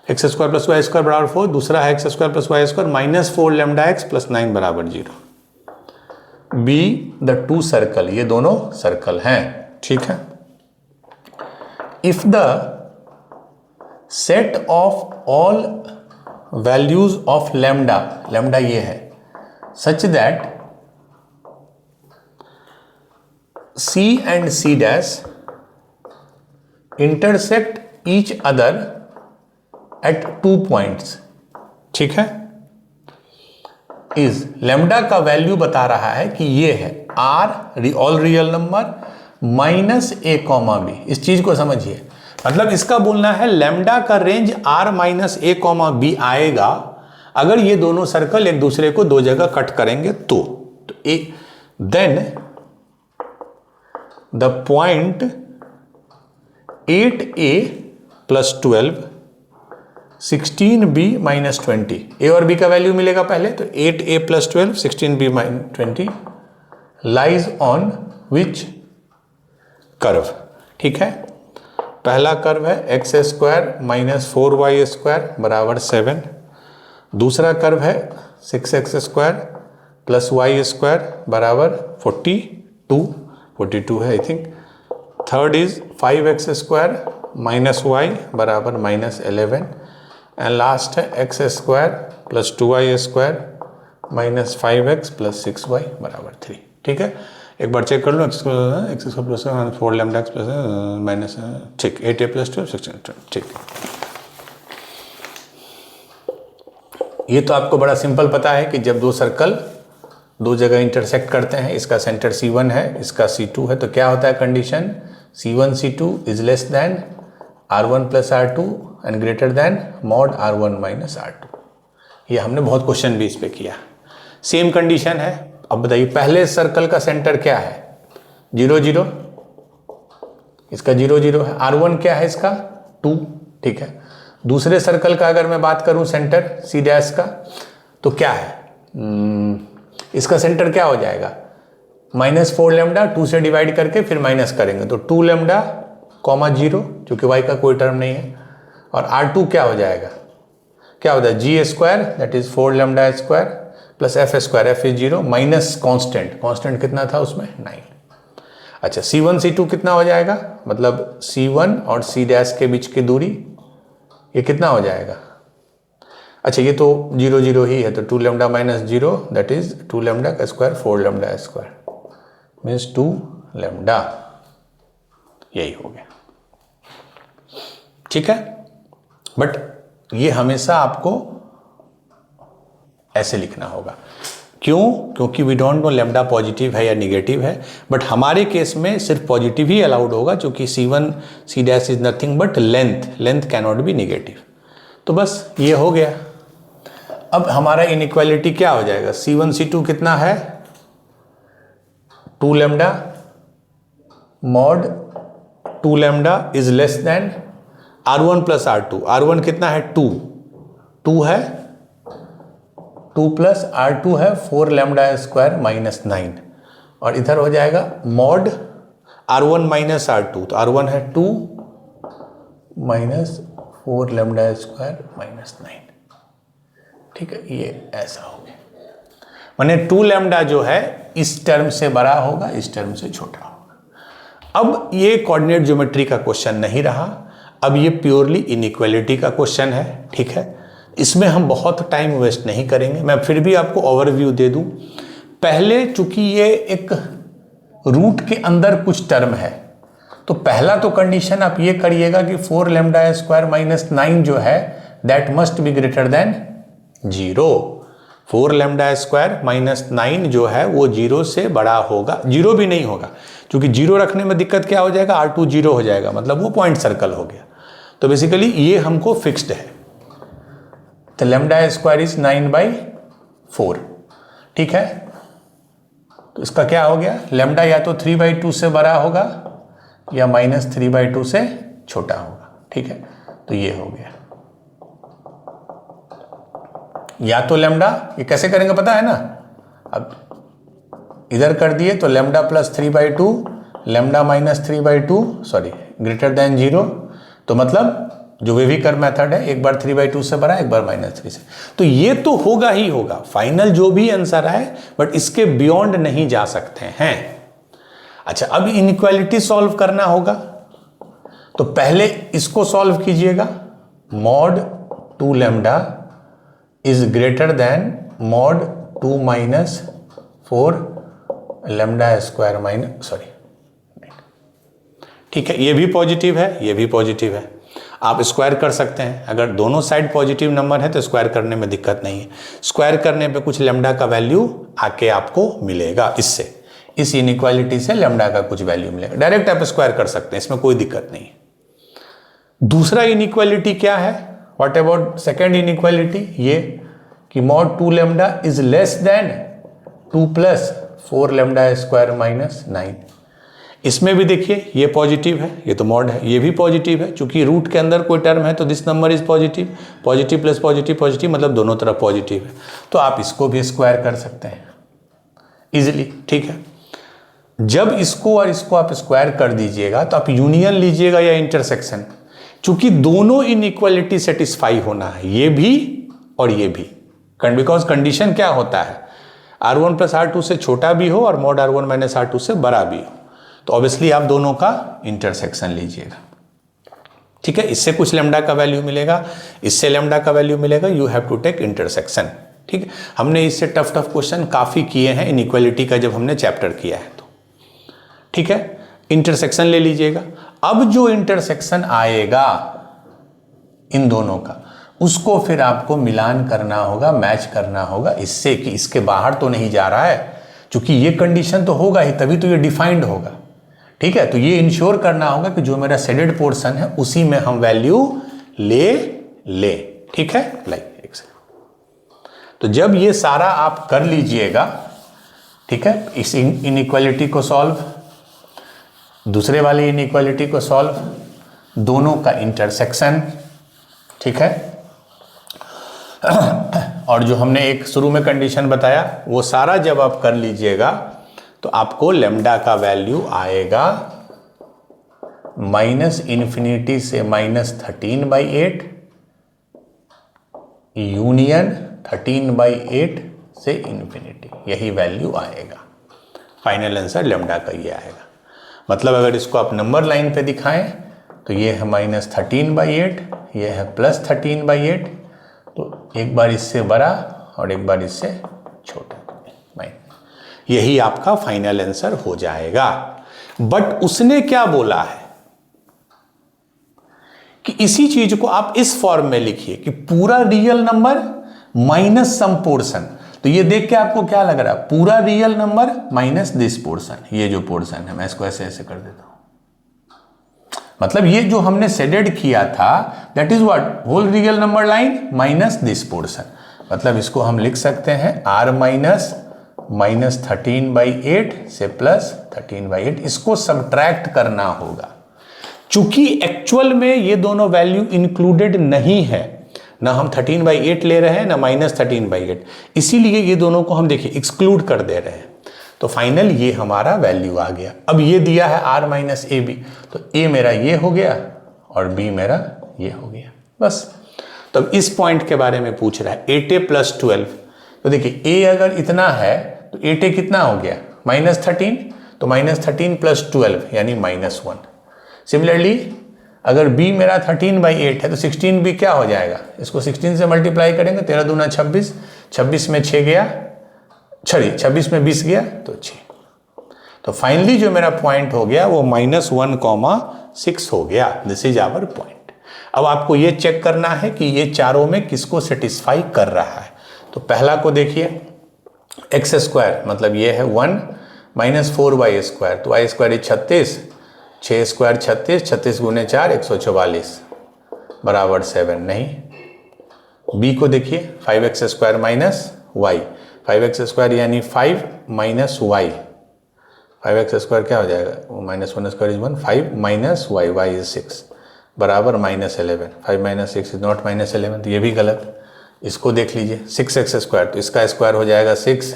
[SPEAKER 1] x² + y² = 4, दूसरा है x² + y² - 4 λx + 9 = 0। B the 2 circle, ये दोनों सर्कल हैं। ठीक है, if the set of all values of lambda ये है, such that C and C dash intersect each other at 2 points, ठीक है, is lambda का वैल्यू बता रहा है कि ये है R all real number minus a, b। इस चीज को समझिए, मतलब इसका बोलना है लैम्डा का range R minus a, b आएगा अगर ये दोनों सर्कल एक दूसरे को 2 जगह कट करेंगे तो then the point 8a + 12 16b - 20, a और b का वैल्यू मिलेगा पहले, तो 8a + 12 16b - 20 lies on which curve. ठीक है, पहला कर्व है एक्स स्क्वायर माइनस 4y² बराबर 7। दूसरा कर्व है 6x स्क्वायर प्लस y² बराबर 42 है I think. Third is 5x square minus y बराबर -11 एंड लास्ट है x square plus 2y² minus 5x plus 6y बराबर 3। ठीक है, एक बार चेक कर लो। X square plus 4 lambda x plus minus, ठीक, 8a प्लस 2 16, ठीक। ये तो आपको बड़ा सिंपल पता है कि जब दो सर्कल दो जगह इंटरसेक्ट करते हैं, इसका सेंटर C1 है, इसका C2 है, तो क्या होता है condition? C1 C2 is less than R1 plus R2 and greater than mod R1 minus R2। ये हमने बहुत क्वेश्चन भी इस पे किया। सेम कंडीशन है। अब बताइए पहले सर्कल का सेंटर क्या है? 0 0, इसका 0 0 है। R1 क्या है इसका? 2, ठीक है। दूसरे सर्कल का अगर मैं बात करूं सेंटर C डैश का, तो क्या है? इसका सेंटर क्या हो जाएगा? -4 लैम्डा, 2 से डिवाइड करके फिर माइनस करेंगे तो 2 लैम्डा कॉमा 0, क्योंकि y का कोई टर्म नहीं है। और R2 क्या हो जाएगा? क्या होता है? G square that is 4 lambda square plus F square, F is 0 minus constant कितना था उसमें? 9। अच्छा, C1 C2 कितना हो जाएगा? मतलब C1 और C डैश के बीच की दूरी ये कितना हो जाएगा? अच्छा, ये तो 0 0 ही है, तो 2 lambda minus 0 that is 2 lambda का square 4 lambda square means 2 lambda, यही हो गया। ठीक है, बट ये हमेशा आपको ऐसे लिखना होगा। क्यों? क्योंकि we don't know lambda positive है या निगेटिव है, बट हमारे केस में सिर्फ पॉजिटिव ही अलाउड होगा, क्योंकि C1 C dash is nothing but length can not be negative. तो बस ये हो गया। अब हमारा इनइक्वालिटी क्या हो जाएगा? C1 C2 कितना है? 2 lambda mod 2 lambda is less than R1 plus R2। R1 कितना है? 2 है, 2 प्लस R2 है 4 लैम्डा स्क्वायर माइनस 9, और इधर हो जाएगा मॉड R1 माइनस R2, तो R1 है 2 माइनस 4 लैम्डा स्क्वायर माइनस 9। ठीक है, ये ऐसा हो गया। माने 2 लैम्डा जो है इस टर्म से बड़ा होगा, इस टर्म से छोटा होगा। अब ये कोऑर्डिनेट ज्योमेट्री का क्वेश्चन नहीं रहा, अब ये प्योरली इनइक्वालिटी का क्वेश्चन है। ठीक है, इसमें हम बहुत टाइम वेस्ट नहीं करेंगे। मैं फिर भी आपको ओवरव्यू दे दूं। पहले चूंकि ये एक रूट के अंदर कुछ टर्म है, तो पहला तो कंडीशन आप ये करिएगा कि 4 लैम्डा स्क्वायर माइनस 9 जो है that must be greater than 0। 4 lambda square minus 9 जो है वो 0 से बड़ा होगा। 0 भी नहीं होगा, क्योंकि 0 रखने में दिक्कत क्या हो जाएगा? R2 0 हो जाएगा, मतलब वो पॉइंट सर्कल हो गया। तो बेसिकली ये हमको फिक्स्ड है। तो लैम्डा स्क्वायर इज 9/4। ठीक है, तो इसका क्या हो गया? लैम्डा या तो 3/2 से बड़ा होगा या -3/2 से छोटा होगा। ठीक है, तो ये हो गया। या तो लैम्डा, ये कैसे करेंगे पता है ना? अब इधर कर दिए तो lambda plus 3/2 lambda minus 3/2 sorry greater than 0, तो मतलब जो वेवी कर्व मेथड है, एक बार 3/2 से बड़ा, एक बार -3 से। तो ये तो होगा ही होगा फाइनल जो भी आंसर आए, बट इसके बियॉन्ड नहीं जा सकते हैं। अच्छा, अब इनइक्वालिटी सॉल्व करना होगा, तो पहले इसको सॉल्व कीजिएगा। Mod 2 lambda is greater than mod 2 minus 4 lambda square minus sorry. ठीक है, ये भी पॉजिटिव है, ये भी पॉजिटिव है। आप स्क्वायर कर सकते हैं। अगर दोनों साइड पॉजिटिव नंबर है तो स्क्वायर करने में दिक्कत नहीं है। स्क्वायर करने पे कुछ लैम्डा का वैल्यू आके आपको मिलेगा। इससे इस इनइक्वालिटी से लैम्डा का कुछ वैल्यू मिलेगा। डायरेक्ट आप स्क्वायर कर सकते हैं, इसमें कोई दिक्कत नहीं है। दूसरा इनइक्वालिटी क्या है? What about second inequality? ये कि mod 2 lambda is less than 2 plus 4 lambda square minus 9। इसमें भी देखिए ये पॉजिटिव है, ये तो मॉड है, ये भी पॉजिटिव है। चूंकि रूट के अंदर कोई टर्म है तो this number is positive, positive plus positive positive, मतलब दोनों तरफ पॉजिटिव है। तो आप इसको भी स्क्वायर कर सकते हैं इजीली। ठीक है, जब इसको और इसको आप स्क्वायर कर दीजिएगा तो आप यूनियन लीजिएगा या इंटरसेक्शन, चूंकि दोनों इनइक्वालिटी सेटिस्फाई होना है, ये भी और ये भी, बिकॉज कंडीशन क्या होता है, R1 प्लस R2 से छोटा भी हो और मॉड R1 माइनस R2 से बड़ा भी हो, तो ऑब्वियसली आप दोनों का इंटरसेक्शन लीजिएगा। ठीक है, इससे कुछ लैम्डा का वैल्यू मिलेगा, इससे लैम्डा का वैल्यू मिलेगा, you have to take intersection. ठीक है, हमने इससे टफ क्वेश्चन काफ़ी किए हैं इनइक्वालिटी का जब हमने चैप्टर किया है तो। ठीक है, इंटरसेक्शन ले लीजिएगा। अब जो इंटरसेक्शन आएगा इन दोनों का, उसको फिर आपको मिलान करना होगा, मैच करना होगा इससे कि इसके बाहर तो नहीं जा रहा है, क्योंकि ये कंडीशन तो होगा ही, तभी तो ये डिफाइंड होगा। ठीक है, तो ये इंश्योर करना होगा कि जो मेरा शेडेड पोर्शन है उसी में हम वैल्यू ले। ठीक है, लाइक एक सेकंड। तो जब ये सारा आप कर लीजिएगा, ठीक है, इस इनइक्वालिटी को सॉल्व, दूसरे वाली इनइक्वालिटी को सॉल्व, दोनों का इंटरसेक्शन, ठीक है, और जो हमने एक शुरू में कंडीशन बताया वो सारा जब आप कर लीजिएगा तो आपको लैम्डा का वैल्यू आएगा -∞ से -13/8 यूनियन 13/8 से इन्फिनिटी, यही वैल्यू आएगा। फाइनल आंसर लैम्डा का ये आएगा। मतलब अगर इसको आप नंबर लाइन पे दिखाएं तो ये है -13/8, ये है +13/8, तो एक बार इससे बड़ा और एक बार इससे छोटा, यही आपका फाइनल आंसर हो जाएगा। बट उसने क्या बोला है कि इसी चीज को आप इस फॉर्म में लिखिए कि पूरा real number minus some portion. तो ये देख के आपको क्या लग रहा है, पूरा real number minus this portion, ये जो पोर्शन है मैं इसको ऐसे ऐसे कर देता हूं। मतलब ये जो हमने शेडेड किया था that is what, whole real number line minus this portion. मतलब इसको हम लिख सकते हैं R माइनस 13/8 से +13/8, इसको सब्ट्रैक्ट करना होगा। चूंकि एक्चुअल में ये दोनों वैल्यू इंक्लूडेड नहीं है, ना हम 13/8 ले रहे हैं ना -13/8, इसीलिए ये दोनों को हम देखिए एक्सक्लूड कर दे रहे हैं। तो फाइनल ये हमारा वैल्यू आ गया। अब ये दिया है R माइनस AB, तो A मेरा ये हो गया और B मेरा ये हो गया, बस। तो अब इस पॉइंट के बारे में पूछ रहा है 8A + 12। तो देखिए A अगर इतना है तो 8A कितना हो गया, -13, तो -13 + 12 यानी -1। सिमिलरली अगर B मेरा 13/8 है तो 16 भी क्या हो जाएगा, इसको 16 से मल्टीप्लाई करेंगे, 13 दूना 26, 26 में 6 गया, 26 में 20 गया तो 6। तो फाइनली जो मेरा पॉइंट हो गया वो -1,6 हो गया। This is our point. अब आपको ये चेक करना है कि ये चारों में किसको सेटिस्फाई कर रहा है। तो पहला को देखिए, x² मतलब ये है 1 -4y², तो y² 36, 6² 36, 36 × 4 144 बराबर 7 नहीं। b को देखिए 5x² -y, 5x² यानी 5 - y, 5x² क्या हो जाएगा, -1² = 1, 5 - y, y is 6 बराबर -11, 5 - 6 इज नॉट -11, तो ये भी गलत। इसको देख लीजिए 6x², तो इसका स्क्वायर हो जाएगा 6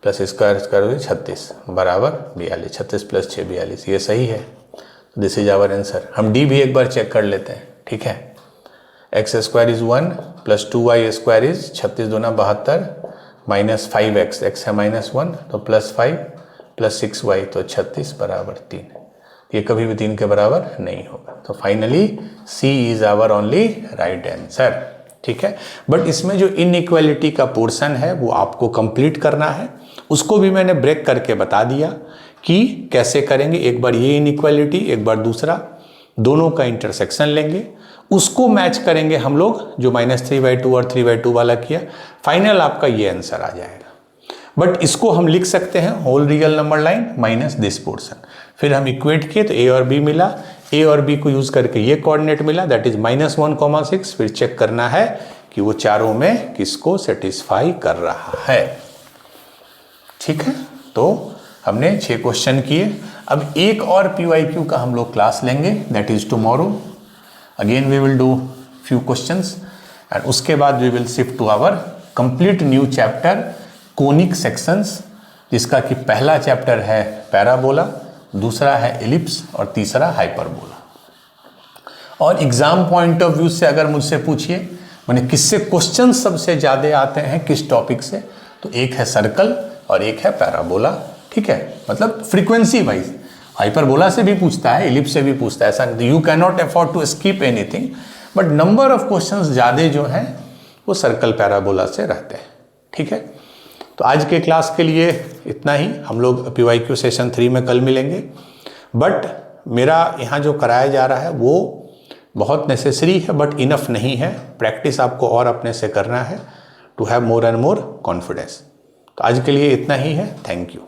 [SPEAKER 1] प्लस स्क्वायर हो जाएगा 36 बराबर 42, 36 + 6 42, ये सही है। This is our answer. हम डी भी एक बार चेक कर लेते हैं, ठीक है। x² = 1 + 2y² इज 36 दूना 72 -5x, x है -1 तो +5 + 6y तो 36 बराबर 3। ये कभी भी 3 के बराबर नहीं होगा। तो finally C is our only right answer, ठीक है। बट इसमें जो इनइक्वालिटी का पोर्शन है वो आपको कंप्लीट करना है, उसको भी मैंने ब्रेक करके बता दिया कि कैसे करेंगे। एक बार ये इनइक्वालिटी, एक बार दूसरा, दोनों का इंटरसेक्शन लेंगे, उसको मैच करेंगे हम लोग जो -3/2 और 3/2 वाला किया, फाइनल आपका ये आंसर आ जाएगा। बट इसको हम लिख सकते हैं whole real number line minus this portion. फिर हम इक्वेट किए तो A और B मिला, A और B को यूज करके ये कोऑर्डिनेट मिला दैट इज -1,6। फिर चेक करना है कि वो चारों में किसको सेटिस्फाई कर रहा है, ठीक है। तो हमने 6 क्वेश्चन किए। अब एक और PYQ का हम लोग क्लास लेंगे that is tomorrow. Again we will do few questions and उसके बाद we will shift to our complete new chapter conic sections जिसका कि पहला चैप्टर है पैराबोला, दूसरा है एलिप्स और तीसरा हाइपरबोला। और एग्जाम पॉइंट ऑफ व्यू से अगर मुझसे पूछिए मैंने किससे क्वेश्चन सबसे ज़्यादा आते हैं किस टॉपिक से, तो एक है सर्कल और एक है पैराबोला, ठीक है, मतलब फ्रीक्वेंसी वाइज। हाइपरबोला से भी पूछता है, एलिप्स से भी पूछता है, ऐसा you can not afford to skip anything, but number of questions ज़्यादा जो हैं वो सर्कल पैराबोला से रहते हैं, ठीक है। तो आज के क्लास के लिए इतना ही, हम लोग PYQ सेशन 3 में कल मिलेंगे। बट मेरा यहाँ जो कराया जा रहा है वो बहुत नेसेसरी है बट इनफ नहीं है, प्रैक्टिस आपको और अपने से करना है to have more and more confidence. तो आज के लिए इतना ही है, थैंक यू।